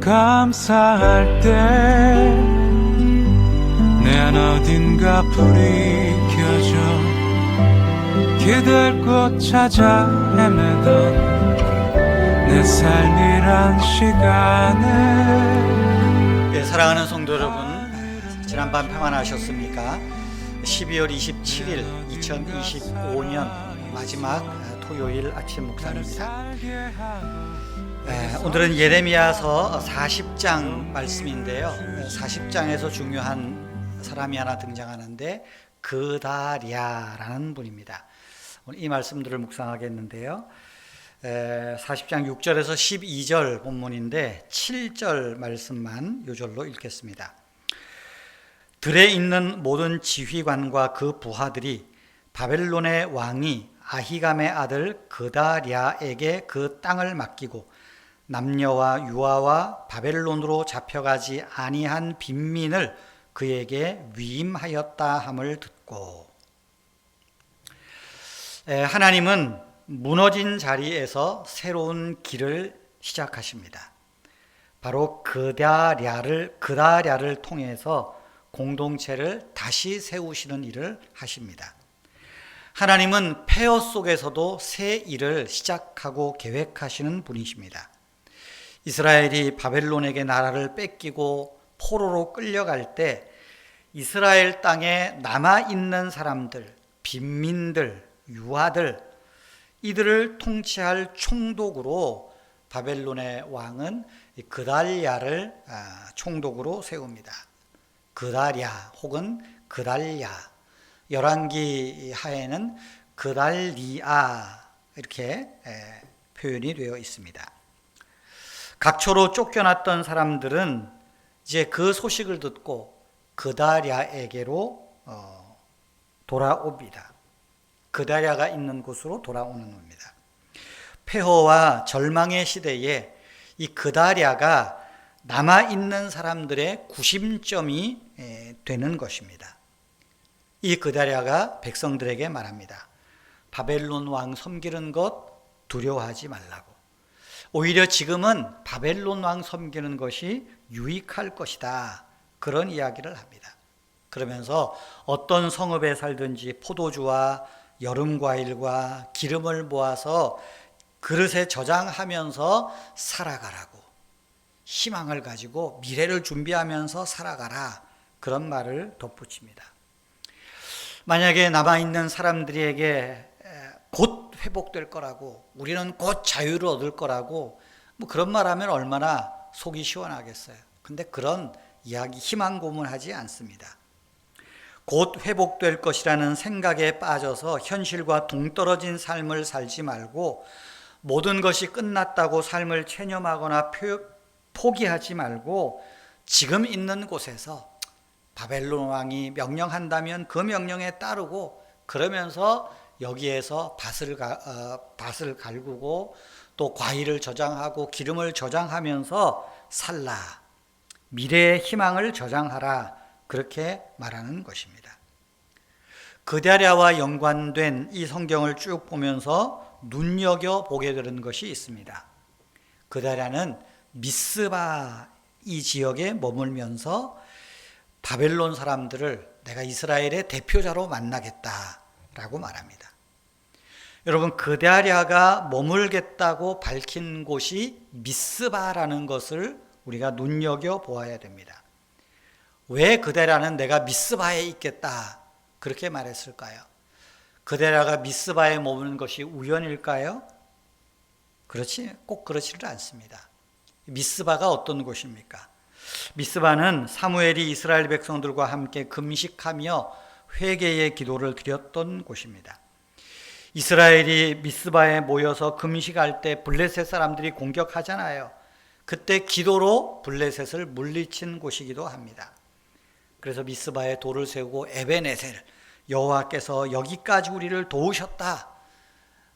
감사할 때 내 안 어딘가 불이 켜져 기댈 곳 찾아 헤매던 내 삶이란 시간에. 사랑하는 성도 여러분, 지난밤 평안하셨습니까? 12월 27일 2025년 마지막 토요일 아침 묵상입니다. 오늘은 예레미야서 40장 말씀인데요, 40장에서 중요한 사람이 하나 등장하는데 그다랴라는 분입니다. 오늘 이 말씀들을 묵상하겠는데요, 40장 6절에서 12절 본문인데 7절 말씀만 요절로 읽겠습니다. 들에 있는 모든 지휘관과 그 부하들이 바벨론의 왕이 아히감의 아들 그다랴에게 그 땅을 맡기고 남녀와 유아와 바벨론으로 잡혀가지 아니한 빈민을 그에게 위임하였다 함을 듣고. 하나님은 무너진 자리에서 새로운 길을 시작하십니다. 바로 그다랴를 통해서 공동체를 다시 세우시는 일을 하십니다. 하나님은 폐허 속에서도 새 일을 시작하고 계획하시는 분이십니다. 이스라엘이 바벨론에게 나라를 뺏기고 포로로 끌려갈 때 이스라엘 땅에 남아있는 사람들, 빈민들, 유아들, 이들을 통치할 총독으로 바벨론의 왕은 그달랴를 총독으로 세웁니다. 그다랴 혹은 그달랴, 열왕기 하에는 그달리아 이렇게 표현이 되어 있습니다. 각처로 쫓겨났던 사람들은 이제 그 소식을 듣고 그다랴에게로 돌아옵니다. 그다랴가 있는 곳으로 돌아오는 겁니다. 폐허와 절망의 시대에 이 그다랴가 남아있는 사람들의 구심점이 되는 것입니다. 이 그다랴가 백성들에게 말합니다. 바벨론 왕 섬기는 것 두려워하지 말라고. 오히려 지금은 바벨론 왕 섬기는 것이 유익할 것이다. 그런 이야기를 합니다. 그러면서 어떤 성읍에 살든지 포도주와 여름과일과 기름을 모아서 그릇에 저장하면서 살아가라고, 희망을 가지고 미래를 준비하면서 살아가라, 그런 말을 덧붙입니다. 만약에 남아있는 사람들에게 곧 회복될 거라고, 우리는 곧 자유를 얻을 거라고 그런 말하면 얼마나 속이 시원하겠어요. 근데 그런 이야기, 희망 고문하지 않습니다. 곧 회복될 것이라는 생각에 빠져서 현실과 동떨어진 삶을 살지 말고, 모든 것이 끝났다고 삶을 체념하거나 포기하지 말고 지금 있는 곳에서 바벨론 왕이 명령한다면 그 명령에 따르고, 그러면서 여기에서 밭을 갈구고 또 과일을 저장하고 기름을 저장하면서 살라, 미래의 희망을 저장하라, 그렇게 말하는 것입니다. 그다랴와 연관된 이 성경을 쭉 보면서 눈여겨보게 되는 것이 있습니다. 그다랴는 미스바 이 지역에 머물면서 바벨론 사람들을 내가 이스라엘의 대표자로 만나겠다라고 말합니다. 여러분, 그다랴가 머물겠다고 밝힌 곳이 미스바라는 것을 우리가 눈여겨보아야 됩니다. 왜 그다랴는 내가 미스바에 있겠다 그렇게 말했을까요? 그다랴가 미스바에 머무는 것이 우연일까요? 꼭 그렇지는 않습니다. 미스바가 어떤 곳입니까? 미스바는 사무엘이 이스라엘 백성들과 함께 금식하며 회개의 기도를 드렸던 곳입니다. 이스라엘이 미스바에 모여서 금식할 때 블레셋 사람들이 공격하잖아요. 그때 기도로 블레셋을 물리친 곳이기도 합니다. 그래서 미스바에 돌을 세우고 에벤에셀, 여호와께서 여기까지 우리를 도우셨다,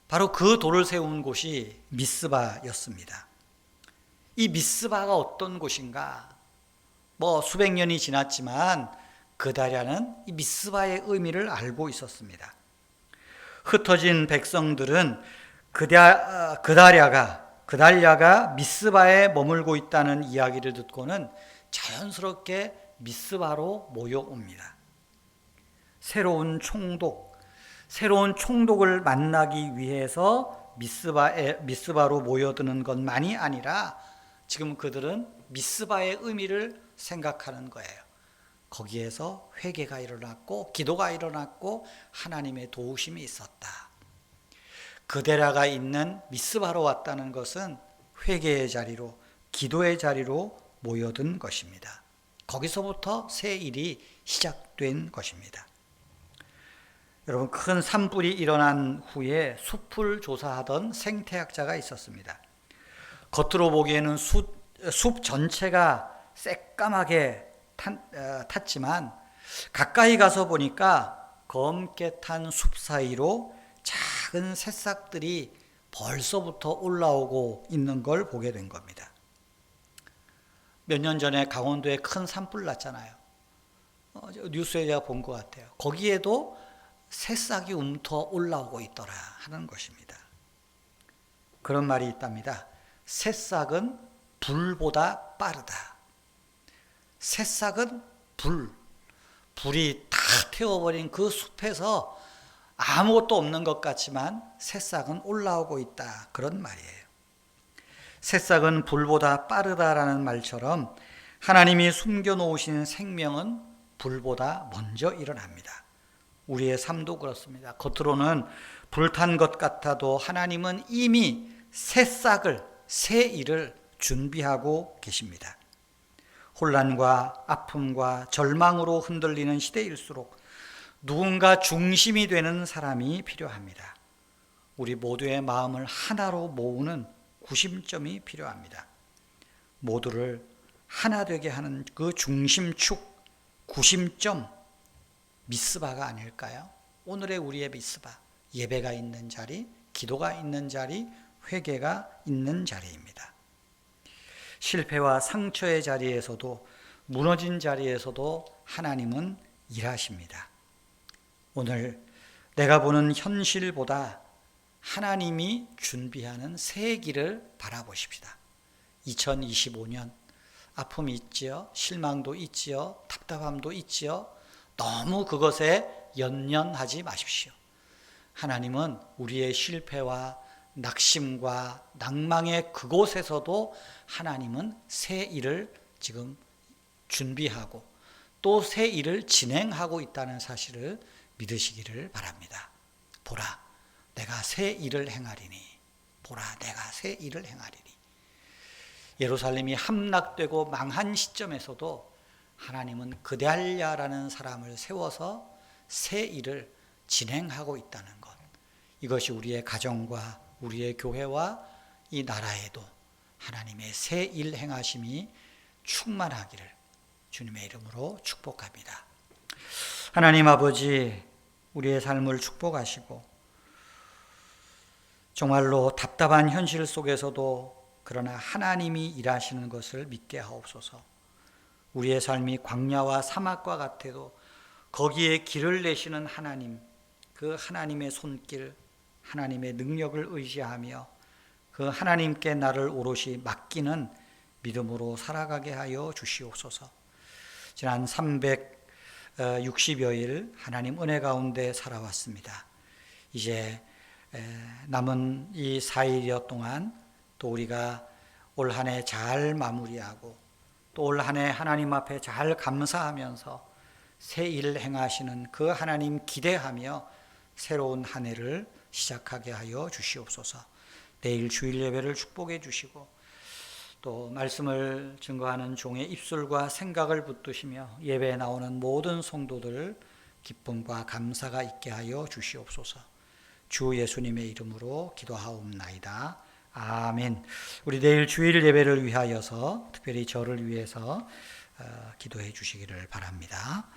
바로 그 돌을 세운 곳이 미스바였습니다. 이 미스바가 어떤 곳인가? 수백 년이 지났지만 그다랴는 이 미스바의 의미를 알고 있었습니다. 흩어진 백성들은 그다랴가 그달랴가 미스바에 머물고 있다는 이야기를 듣고는 자연스럽게 미스바로 모여옵니다. 새로운 총독을 만나기 위해서 미스바로 모여드는 것만이 아니라 지금 그들은 미스바의 의미를 생각하는 거예요. 거기에서 회개가 일어났고 기도가 일어났고 하나님의 도우심이 있었다. 그데라가 있는 미스바로 왔다는 것은 회개의 자리로, 기도의 자리로 모여든 것입니다. 거기서부터 새 일이 시작된 것입니다. 여러분, 큰 산불이 일어난 후에 숲을 조사하던 생태학자가 있었습니다. 겉으로 보기에는 숲 전체가 새까맣게 탔지만 가까이 가서 보니까 검게 탄 숲 사이로 작은 새싹들이 벌써부터 올라오고 있는 걸 보게 된 겁니다. 몇 년 전에 강원도에 큰 산불 났잖아요. 뉴스에 제가 본 것 같아요. 거기에도 새싹이 올라오고 있더라 하는 것입니다. 그런 말이 있답니다. 새싹은 불보다 빠르다. 새싹은 불이 다 태워버린 그 숲에서 아무것도 없는 것 같지만 새싹은 올라오고 있다. 그런 말이에요. 새싹은 불보다 빠르다라는 말처럼 하나님이 숨겨놓으신 생명은 불보다 먼저 일어납니다. 우리의 삶도 그렇습니다. 겉으로는 불탄 것 같아도 하나님은 이미 새 일을 준비하고 계십니다. 혼란과 아픔과 절망으로 흔들리는 시대일수록 누군가 중심이 되는 사람이 필요합니다. 우리 모두의 마음을 하나로 모으는 구심점이 필요합니다. 모두를 하나 되게 하는 그 중심축, 구심점, 미스바가 아닐까요? 오늘의 우리의 미스바, 예배가 있는 자리, 기도가 있는 자리, 회개가 있는 자리입니다. 실패와 상처의 자리에서도, 무너진 자리에서도 하나님은 일하십니다. 오늘 내가 보는 현실보다 하나님이 준비하는 새 길을 바라보십시다. 2025년 아픔이 있지요, 실망도 있지요, 답답함도 있지요. 너무 그것에 연연하지 마십시오. 하나님은 우리의 실패와 낙심과 낭망의 그곳에서도 하나님은 새 일을 지금 준비하고 또 새 일을 진행하고 있다는 사실을 믿으시기를 바랍니다. 보라, 내가 새 일을 행하리니. 보라, 내가 새 일을 행하리니. 예루살렘이 함락되고 망한 시점에서도 하나님은 그달랴라는 사람을 세워서 새 일을 진행하고 있다는 것. 이것이 우리의 가정과 우리의 교회와 이 나라에도 하나님의 새 일 행하심이 충만하기를 주님의 이름으로 축복합니다. 하나님 아버지, 우리의 삶을 축복하시고 정말로 답답한 현실 속에서도 그러나 하나님이 일하시는 것을 믿게 하옵소서. 우리의 삶이 광야와 사막과 같아도 거기에 길을 내시는 하나님, 그 하나님의 손길, 하나님의 능력을 의지하며 그 하나님께 나를 오롯이 맡기는 믿음으로 살아가게 하여 주시옵소서. 지난 360여일 하나님 은혜 가운데 살아왔습니다. 이제 남은 이 4일여 동안 또 우리가 올 한 해 잘 마무리하고 또 올 한 해 하나님 앞에 잘 감사하면서 새 일 행하시는 그 하나님 기대하며 새로운 한 해를 시작하게 하여 주시옵소서. 내일 주일 예배를 축복해 주시고 또 말씀을 증거하는 종의 입술과 생각을 붙드시며 예배에 나오는 모든 성도들 기쁨과 감사가 있게 하여 주시옵소서. 주 예수님의 이름으로 기도하옵나이다. 아멘. 우리 내일 주일 예배를 위하여서 특별히 저를 위해서 기도해 주시기를 바랍니다.